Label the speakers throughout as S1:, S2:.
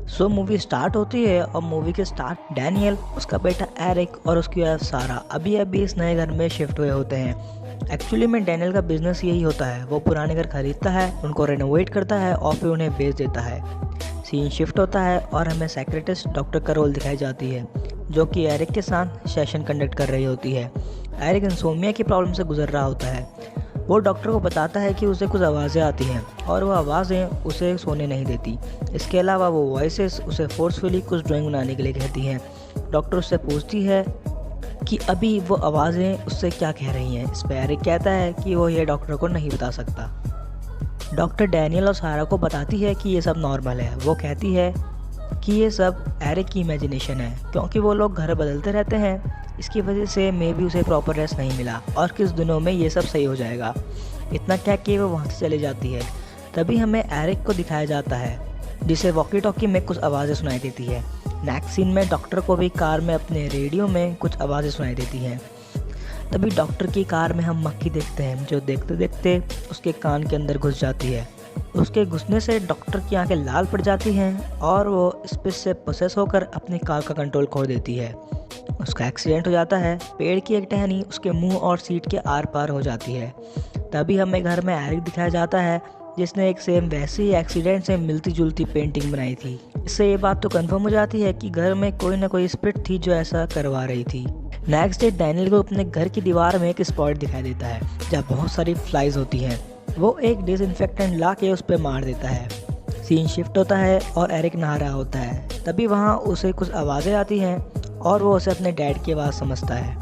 S1: सो movie start होती है और मूवी के स्टार्ट डैनियल, उसका बेटा एरिक और उसकी वाइफ सारा अभी अभी इस नए घर में शिफ्ट हुए होते हैं। एक्चुअली में डैनियल का बिजनेस यही होता है, वो पुराने घर खरीदता है, उनको रेनोवेट करता है और फिर उन्हें बेच देता है। सीन शिफ्ट होता है और हमें साइकियाट्रिस्ट डॉक्टर का रोल दिखाई जाती है, जो कि एरिक के साथ सेशन कंडक्ट कर रही होती है। एरिक इंसोमिया की प्रॉब्लम से गुजर रहा होता है। वो डॉक्टर को बताता है कि उसे कुछ आवाज़ें आती हैं और वो आवाज़ें उसे सोने नहीं देती। इसके अलावा वो वॉइसेस उसे फोर्सफुली कुछ ड्राइंग बनाने के लिए कहती हैं। डॉक्टर उससे पूछती है कि अभी वो आवाज़ें उससे क्या कह रही हैं। इस पर एरिक कहता है कि वो ये डॉक्टर को नहीं बता सकता। डॉक्टर डैनियल और सारा को बताती है कि ये सब नॉर्मल है। वो कहती है कि ये सब एरिक की इमेजिनेशन है, क्योंकि वो लोग घर बदलते रहते हैं, इसकी वजह से मे भी उसे प्रॉपर रेस्ट नहीं मिला और कुछ दिनों में ये सब सही हो जाएगा। इतना कह के वो वहाँ से चली जाती है। तभी हमें एरिक को दिखाया जाता है, जिसे वॉकी टॉकी में कुछ आवाज़ें सुनाई देती है। नेक्स्ट सीन में डॉक्टर को भी कार में अपने रेडियो में कुछ आवाज़ें सुनाई देती हैं। तभी डॉक्टर की कार में हम मक्खी देखते हैं, जो देखते देखते उसके कान के अंदर घुस जाती है। उसके घुसने से डॉक्टर की आंखें लाल पड़ जाती हैं और वो स्पेस से पोसेस होकर अपनी कार का कंट्रोल खो देती है। उसका एक्सीडेंट हो जाता है। पेड़ की एक टहनी उसके मुंह और सीट के आर पार हो जाती है। तभी हमें घर में एरिक दिखाया जाता है, जिसने एक सेम वैसे ही एक्सीडेंट से मिलती जुलती पेंटिंग बनाई थी। इससे ये बात तो कंफर्म हो जाती है कि घर में कोई ना कोई स्पिरिट थी जो ऐसा करवा रही थी। नेक्स्ट डे डैनियल को अपने घर की दीवार में एक स्पॉट दिखाई देता है, जहाँ बहुत सारी फ्लाइज होती हैं। वो एक डिसइंफेक्टेंट ला के उस पर मार देता है। सीन शिफ्ट होता है और एरिक नहा रहा होता है। तभी वहाँ उसे कुछ आवाज़ें आती हैं और वो उसे अपने डैड की आवाज़ समझता है।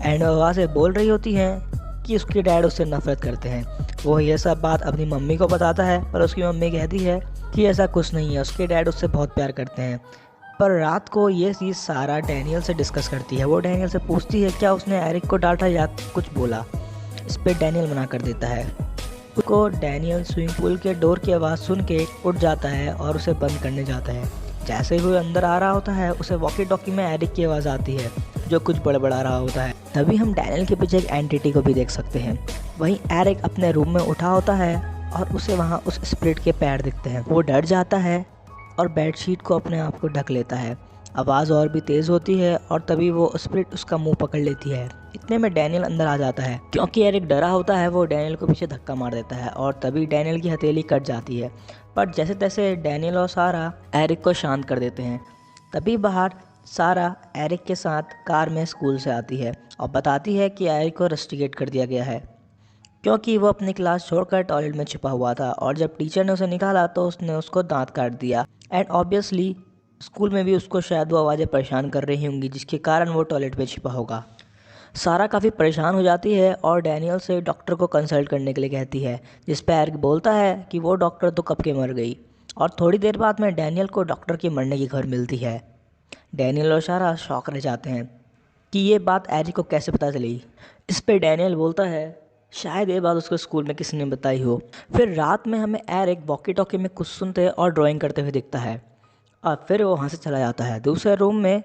S1: एंड आवाज़ें बोल रही होती हैं कि उसके डैड उससे नफरत करते हैं। वो ये सब बात अपनी मम्मी को बताता है, पर उसकी मम्मी कहती है कि ऐसा कुछ नहीं है, उसके डैड उससे बहुत प्यार करते हैं। पर रात को ये चीज़ सारा डैनियल से डिस्कस करती है। वो डैनियल से पूछती है क्या उसने एरिक को डांटा या कुछ बोला। इस पर डैनियल मना कर देता है। उसको डैनियल स्विमिंग पूल के डोर की आवाज़ सुन के उठ जाता है और उसे बंद करने जाता है। जैसे ही वो अंदर आ रहा होता है, उसे वॉकी टॉकी में एरिक की आवाज़ आती है, जो कुछ बड़बड़ा रहा होता है। तभी हम डैनियल के पीछे एक एंटिटी को भी देख सकते हैं। वहीं एरिक अपने रूम में उठा होता है और उसे वहाँ उस स्पिरिट के पैर दिखते हैं। वो डर जाता है और बेडशीट को अपने आप को ढक लेता है। आवाज़ और भी तेज़ होती है और तभी वो स्पिरिट उसका मुंह पकड़ लेती है। इतने में डैनियल अंदर आ जाता है। क्योंकि एरिक डरा होता है, वो डैनियल को पीछे धक्का मार देता है और तभी डैनियल की हथेली कट जाती है। पर जैसे तैसे डैनियल और सारा एरिक को शांत कर देते हैं। तभी बाहर सारा एरिक के साथ कार में स्कूल से आती है और बताती है कि एरिक को रस्टिकेट कर दिया गया है, क्योंकि वो अपनी क्लास छोड़कर टॉयलेट में छिपा हुआ था और जब टीचर ने उसे निकाला तो उसने उसको दांत काट दिया। एंड ऑब्वियसली स्कूल में भी उसको शायद वो आवाज़ें परेशान कर रही होंगी, जिसके कारण वो टॉयलेट में छिपा होगा। सारा काफ़ी परेशान हो जाती है और डैनियल से डॉक्टर को कंसल्ट करने के लिए कहती है, जिस पर एरिक बोलता है कि वो डॉक्टर तो कब के मर गई। और थोड़ी देर बाद में डैनियल को डॉक्टर के मरने की खबर मिलती है। डैनियल और सारा शॉक रह जाते हैं कि ये बात एरिक को कैसे पता चली। इस पे डैनियल बोलता है शायद ये बात उसको स्कूल में किसी ने बताई हो। फिर रात में हमें एरिक वॉकी टॉकी में कुछ सुनते और ड्राइंग करते हुए दिखता है और फिर वो वहाँ से चला जाता है। दूसरे रूम में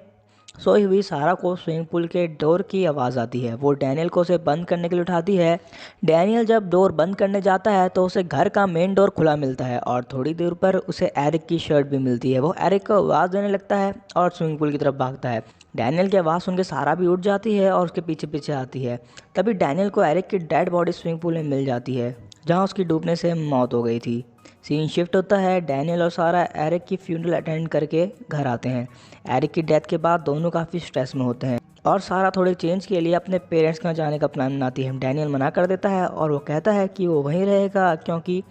S1: सोई हुई सारा को स्विमिंग पूल के डोर की आवाज़ आती है। वो डैनियल को उसे बंद करने के लिए उठाती है। डैनियल जब डोर बंद करने जाता है तो उसे घर का मेन डोर खुला मिलता है और थोड़ी देर पर उसे एरिक की शर्ट भी मिलती है। वो एरिक को आवाज़ देने लगता है और स्विमिंग पूल की तरफ भागता है। डैनियल की आवाज़ सुन के सारा भी उठ जाती है और उसके पीछे पीछे आती है। तभी डैनियल को एरिक की डेड बॉडी स्विमिंग पूल में मिल जाती है, जहाँ उसकी डूबने से मौत हो गई थी। सीन शिफ्ट होता है। डैनियल और सारा एरिक की फ्यूनरल अटेंड करके घर आते हैं। एरिक की डेथ के बाद दोनों काफ़ी स्ट्रेस में होते हैं और सारा थोड़े चेंज के लिए अपने पेरेंट्स के यहाँ जाने का प्लान बनाती है। डैनियल मना कर देता है और वो कहता है कि वो वहीं रहेगा, क्योंकि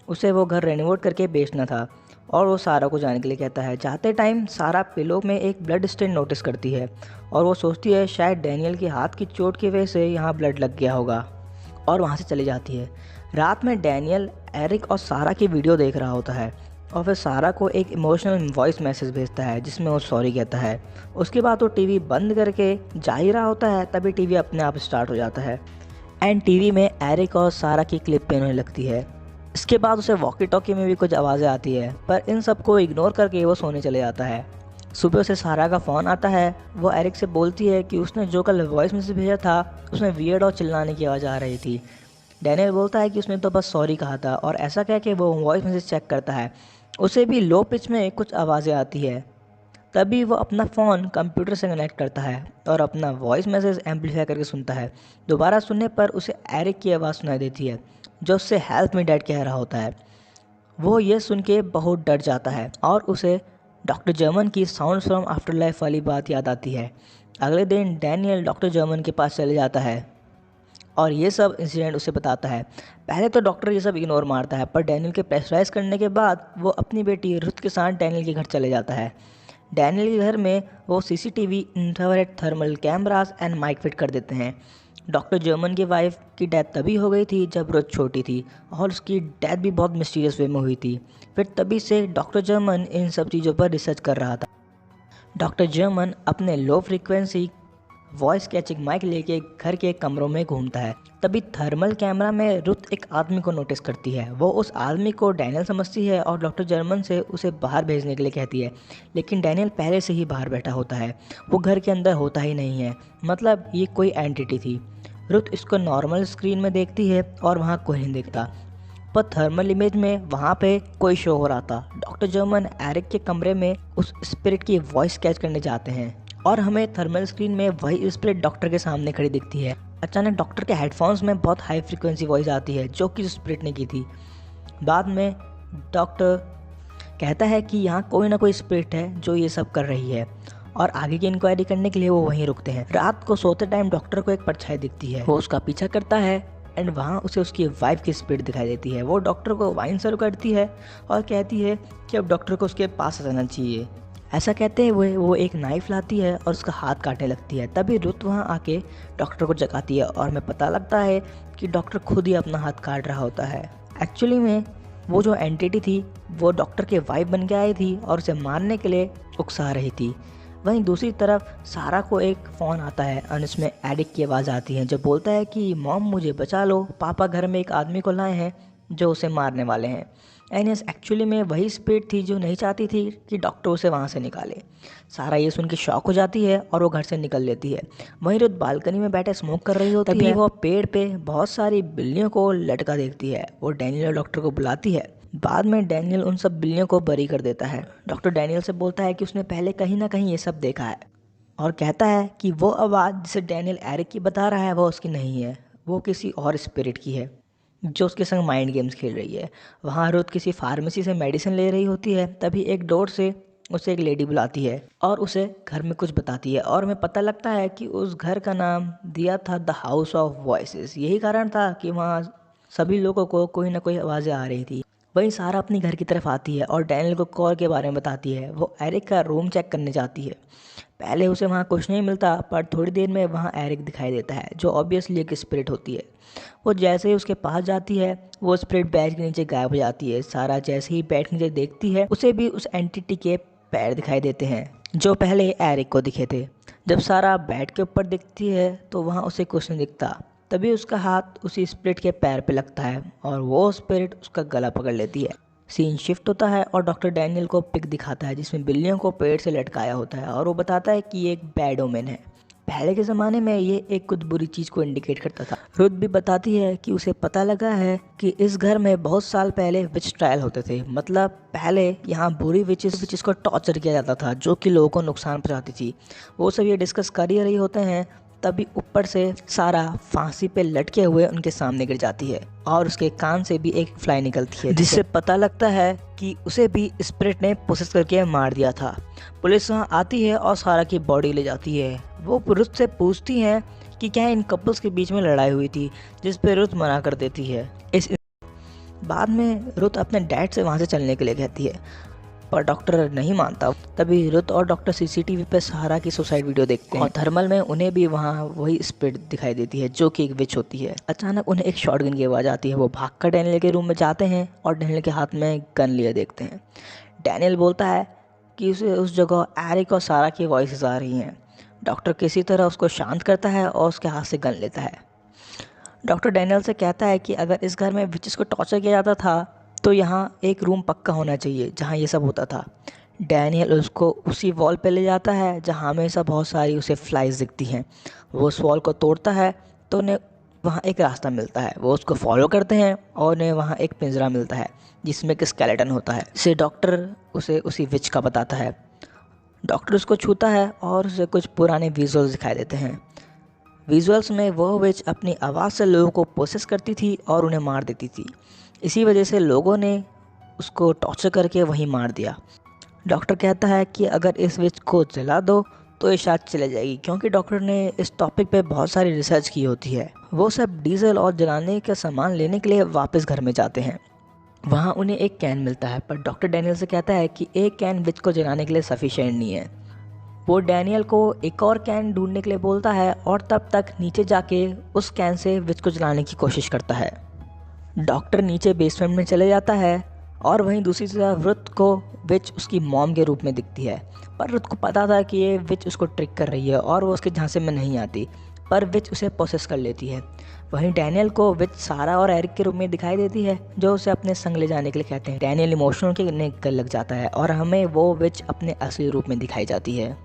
S1: उसे वो घर रेनोवेट करके बेचना था। और वो सारा को जाने के लिए कहता है। जाते टाइम सारा पिलो में एक ब्लड स्टेन नोटिस करती है और वो सोचती है शायद डैनियल के हाथ की चोट की वजह से यहाँ ब्लड लग गया होगा और वहाँ से चली जाती है। रात में डैनियल एरिक और सारा की वीडियो देख रहा होता है और फिर सारा को एक इमोशनल वॉइस मैसेज भेजता है, जिसमें वो सॉरी कहता है। उसके बाद वो टीवी बंद करके जा ही रहा होता है, तभी टीवी अपने आप स्टार्ट हो जाता है एंड टीवी में एरिक और सारा की क्लिप पे होने लगती है। इसके बाद उसे वॉकी टॉकी में भी कुछ आवाज़ें आती है, पर इन सबको इग्नोर करके वो सोने चले जाता है। सुबह उसे सारा का फ़ोन आता है। वो एरिक से बोलती है कि उसने जो कल वॉइस मैसेज भेजा था उसमें वियर्ड और चिल्लाने की आवाज़ आ रही थी। डैनियल बोलता है कि उसने तो बस सॉरी कहा था और ऐसा कह के वो वॉइस मैसेज चेक करता है उसे भी लो पिच में कुछ आवाज़ें आती है। तभी वो अपना फ़ोन कंप्यूटर से कनेक्ट करता है और अपना वॉइस मैसेज एम्पलीफाई करके सुनता है। दोबारा सुनने पर उसे एरिक की आवाज़ सुनाई देती है जो उससे हेल्प मी डैड कह रहा होता है। वो ये सुन के बहुत डर जाता है और उसे डॉक्टर जर्मन की साउंड फ्रॉम आफ्टर लाइफ वाली बात याद आती है। अगले दिन डैनियल डॉक्टर जर्मन के पास चले जाता है और ये सब इंसिडेंट उसे बताता है। पहले तो डॉक्टर ये सब इग्नोर मारता है, पर डैनियल के प्रेशराइज करने के बाद वो अपनी बेटी रुथ के साथ डैनियल के घर चले जाता है। डैनियल के घर में वो CCTV, infrared thermal cameras and mike fit कर देते हैं। डॉक्टर जर्मन की वाइफ की डेथ तभी हो गई थी जब रुथ छोटी थी और उसकी डेथ भी बहुत मिस्टीरियस वे में हुई थी। फिर तभी से डॉक्टर जर्मन इन सब चीज़ों पर रिसर्च कर रहा था। डॉक्टर जर्मन अपने low frequency voice catching mike लेके घर के कमरों में घूमता है। तभी थर्मल कैमरा में रुथ एक आदमी को नोटिस करती है। वो उस आदमी को डैनियल समझती है और डॉक्टर जर्मन से उसे बाहर भेजने के लिए कहती है, लेकिन डैनियल पहले से ही बाहर बैठा होता है, वो घर के अंदर होता ही नहीं है। मतलब ये कोई एंटिटी थी। रुथ इसको नॉर्मल स्क्रीन में देखती है और वहाँ कोई नहीं दिखता, पर थर्मल इमेज में वहाँ पे कोई शो हो रहा था। डॉक्टर जर्मन एरिक के कमरे में उस स्पिरिट की वॉइस कैच करने जाते हैं और हमें थर्मल स्क्रीन में वही स्पिरिट डॉक्टर के सामने खड़ी दिखती है। अचानक डॉक्टर के हेडफोन्स में बहुत हाई फ्रीक्वेंसी वॉइस आती है जो कि स्पिरिट ने की थी। बाद में डॉक्टर कहता है कि यहाँ कोई ना कोई स्पिरिट है जो ये सब कर रही है और आगे की इंक्वायरी करने के लिए वो वहीं रुकते हैं। रात को सोते टाइम डॉक्टर को एक परछाई दिखती है। वो उसका पीछा करता है एंड वहाँ उसे उसकी वाइफ की स्पिरिट दिखाई देती है। वो डॉक्टर को वाइन सर्व करती है और कहती है कि अब डॉक्टर को उसके पास रहना चाहिए। ऐसा कहते हुए वो एक नाइफ लाती है और उसका हाथ काटने लगती है। तभी रुथ वहाँ आके डॉक्टर को जगाती है और हमें पता लगता है कि डॉक्टर खुद ही अपना हाथ काट रहा होता है। एक्चुअली में वो जो एंटिटी थी वो डॉक्टर के वाइफ बन के आई थी और उसे मारने के लिए उकसा रही थी। वहीं दूसरी तरफ सारा को एक फ़ोन आता है और इसमें एरिक की आवाज़ आती है जो बोलता है कि मॉम मुझे बचा लो, पापा घर में एक आदमी को लाए हैं जो उसे मारने वाले हैं। एनियस एक्चुअली में वही स्पिरिट थी जो नहीं चाहती थी कि डॉक्टर उसे वहाँ से निकाले। सारा ये सुन के शॉक हो जाती है और वो घर से निकल लेती है। वहीं रुथ बालकनी में बैठे स्मोक कर रही होती है। तभी वो पेड़ पे बहुत सारी बिल्लियों को लटका देखती है। वो डैनियल और डॉक्टर को बुलाती है। बाद में डैनियल उन सब बिल्लियों को बरी कर देता है। डॉक्टर डैनियल से बोलता है कि उसने पहले कहीं ना कहीं ये सब देखा है और कहता है कि वो आवाज़ जिसे डैनियल एरिक की बता रहा है वो उसकी नहीं है, वो किसी और स्पिरिट की है जो उसके संग माइंड गेम्स खेल रही है। वहाँ रुथ किसी फार्मेसी से मेडिसिन ले रही होती है। तभी एक डोर से उसे एक लेडी बुलाती है और उसे घर में कुछ बताती है और हमें पता लगता है कि उस घर का नाम दिया था द हाउस ऑफ वॉइसेस। यही कारण था कि वहाँ सभी लोगों को कोई ना कोई आवाज़ें आ रही थी। वहीं सारा अपनी घर की तरफ आती है और डैनियल को कॉल के बारे में बताती है। वो एरिक का रूम चेक करने जाती है। पहले उसे वहाँ कुछ नहीं मिलता, पर थोड़ी देर में वहाँ एरिक दिखाई देता है जो ऑब्वियसली एक स्पिरिट होती है। वो जैसे ही उसके पास जाती है वो स्पिरिट बेड के नीचे गायब हो जाती है। सारा जैसे ही बेड के नीचे देखती है उसे भी उस एंटिटी के पैर दिखाई देते हैं जो पहले एरिक को दिखे थे। जब सारा बेड के ऊपर दिखती है तो वहाँ उसे कुछ नहीं दिखता। तभी उसका हाथ उसी स्पिरिट के पैर पे लगता है और वो स्पिरिट उसका गला पकड़ लेती है। सीन शिफ्ट होता है और डॉक्टर डैनियल को पिक दिखाता है जिसमें बिल्लियों को पेड़ से लटकाया होता है और वो बताता है कि ये एक बैड ओमेन है। पहले के ज़माने में ये एक कुछ बुरी चीज़ को इंडिकेट करता था। रुथ भी बताती है कि उसे पता लगा है कि इस घर में बहुत साल पहले विच ट्रायल होते थे। मतलब पहले यहाँ बुरी विचेस को टॉर्चर किया जाता था जो कि लोगों को नुकसान पहुँचाती थी। वो सब ये डिस्कस कर ही रही होते हैं तभी ऊपर से सारा फांसी पे लटके हुए उनके सामने गिर जाती है और उसके कान से भी एक फ्लाई निकलती है जिससे पता लगता है कि उसे भी स्पिरिट ने पोसेस करके मार दिया था। पुलिस वहाँ आती है और सारा की बॉडी ले जाती है। वो रुथ से पूछती हैं कि क्या इन कपल्स के बीच में लड़ाई हुई थी, जिस पे रुथ मना कर देती है। बाद में रुथ अपने डैड से वहाँ से चलने के लिए कहती है पर डॉक्टर नहीं मानता। तभी रुथ और डॉक्टर सीसीटीवी पे सहारा की सुसाइड वीडियो देखते हैं और थर्मल में उन्हें भी वहाँ वही स्पिरिट दिखाई देती है जो कि एक विच होती है। अचानक उन्हें एक शॉटगन की आवाज़ आती है। वो भागकर डैनियल के रूम में जाते हैं और डैनियल के हाथ में गन लिए देखते हैं। डैनियल बोलता है कि उसे उस जगह एरिक और सारा की वॉइसेस आ रही हैं। डॉक्टर किसी तरह उसको शांत करता है और उसके हाथ से गन लेता है। डॉक्टर डैनियल से कहता है कि अगर इस घर में विचेस को टॉर्चर किया जाता था तो यहाँ एक रूम पक्का होना चाहिए जहाँ ये सब होता था। डैनियल उसको उसी वॉल पे ले जाता है जहाँ हमेशा बहुत सारी उसे फ्लाइज दिखती हैं। वो उस वॉल को तोड़ता है तो उन्हें वहाँ एक रास्ता मिलता है, वो उसको फॉलो करते हैं और उन्हें वहाँ एक पिंजरा मिलता है जिसमें एक स्केलेटन होता है। इसे डॉक्टर उसे उसी विच का बताता है। डॉक्टर उसको छूता है और उसे कुछ पुराने विजुअल्स दिखाई देते हैं। विजुअल्स में वो विच अपनी आवाज़ से लोगों को पोसेस करती थी और उन्हें मार देती थी। इसी वजह से लोगों ने उसको टॉर्चर करके वहीं मार दिया। डॉक्टर कहता है कि अगर इस विच को जला दो तो ये शायद चले जाएगी, क्योंकि डॉक्टर ने इस टॉपिक पे बहुत सारी रिसर्च की होती है। वो सब डीजल और जलाने का सामान लेने के लिए वापस घर में जाते हैं। वहाँ उन्हें एक कैन मिलता है, पर डॉक्टर डैनियल से कहता है कि एक कैन विच को जलाने के लिए सफिशिएंट नहीं है। वो डैनियल को एक और कैन ढूंढने के लिए बोलता है और तब तक नीचे जाके उस कैन से विच को जलाने की कोशिश करता है। डॉक्टर नीचे बेसमेंट में चले जाता है और वहीं दूसरी तरफ रुथ को विच उसकी मॉम के रूप में दिखती है। पर रुथ को पता था कि ये विच उसको ट्रिक कर रही है और वो उसके झांसे में नहीं आती, पर विच उसे प्रोसेस कर लेती है। वहीं डैनियल को विच सारा और एरिक के रूप में दिखाई देती है, जो उसे अपने संग ले जाने के लिए कहते हैं। डैनियल इमोशनल के लग जाता है और हमें वो विच अपने असली रूप में दिखाई जाती है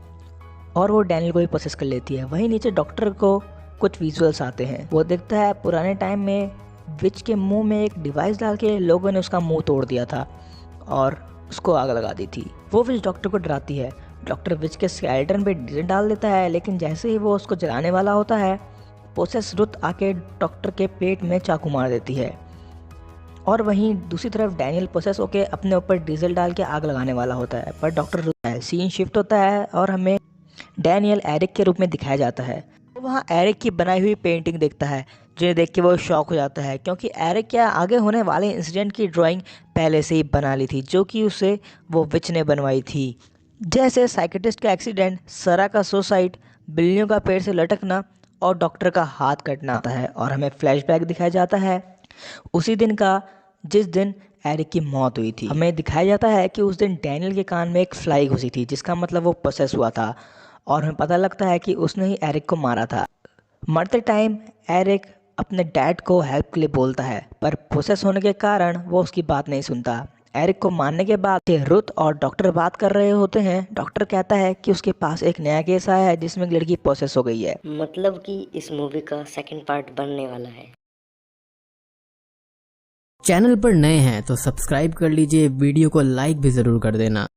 S1: और वो डैनियल को भी प्रोसेस कर लेती है। वहीं नीचे डॉक्टर को कुछ विजुअल्स आते हैं। वो देखता है पुराने टाइम में विच के मुंह में एक डिवाइस डाल के लोगों ने उसका मुंह तोड़ दिया था और उसको आग लगा दी थी। वो विच डॉक्टर को डराती है। डॉक्टर विच के स्केलेटन पे डीजल डाल देता है, लेकिन जैसे ही वो उसको जलाने वाला होता है, पोसेस रुथ आके डॉक्टर के पेट में चाकू मार देती है। और वहीं दूसरी तरफ डैनियल पोसेस होके अपने ऊपर डीजल डाल के आग लगाने वाला होता है, पर डॉक्टर रुथ है। सीन शिफ्ट होता है और हमें डैनियल एरिक के रूप में दिखाया जाता है। वो वहाँ एरिक की बनाई हुई पेंटिंग देखता है, जिन्हें देख के वो शॉक हो जाता है, क्योंकि एरिक क्या आगे होने वाले इंसिडेंट की ड्राइंग पहले से ही बना ली थी, जो कि उसे वो विच ने बनवाई थी। जैसे साइकेट्रिस्ट का एक्सीडेंट, सरा का सुसाइड, बिल्लियों का पेड़ से लटकना और डॉक्टर का हाथ कटना आता है। और हमें फ्लैशबैक दिखाया जाता है उसी दिन का जिस दिन एरिक की मौत हुई थी। हमें दिखाया जाता है कि उस दिन डैनियल के कान में एक फ्लाई घुसी थी, जिसका मतलब वो पोसेस हुआ था। और हमें पता लगता है कि उसने ही एरिक को मारा था। मरते टाइम एरिक अपने डैड को हेल्प के लिए बोलता है, पर पोसेस होने के कारण वो उसकी बात नहीं सुनता। एरिक को मारने के बाद रुथ और डॉक्टर बात कर रहे होते हैं। डॉक्टर कहता है कि उसके पास एक नया केस आया है जिसमें एक लड़की पोसेस हो गई है।
S2: मतलब कि इस मूवी का सेकंड पार्ट बनने वाला है।
S3: चैनल पर नए हैं तो सब्सक्राइब कर लीजिए, वीडियो को लाइक भी जरूर कर देना।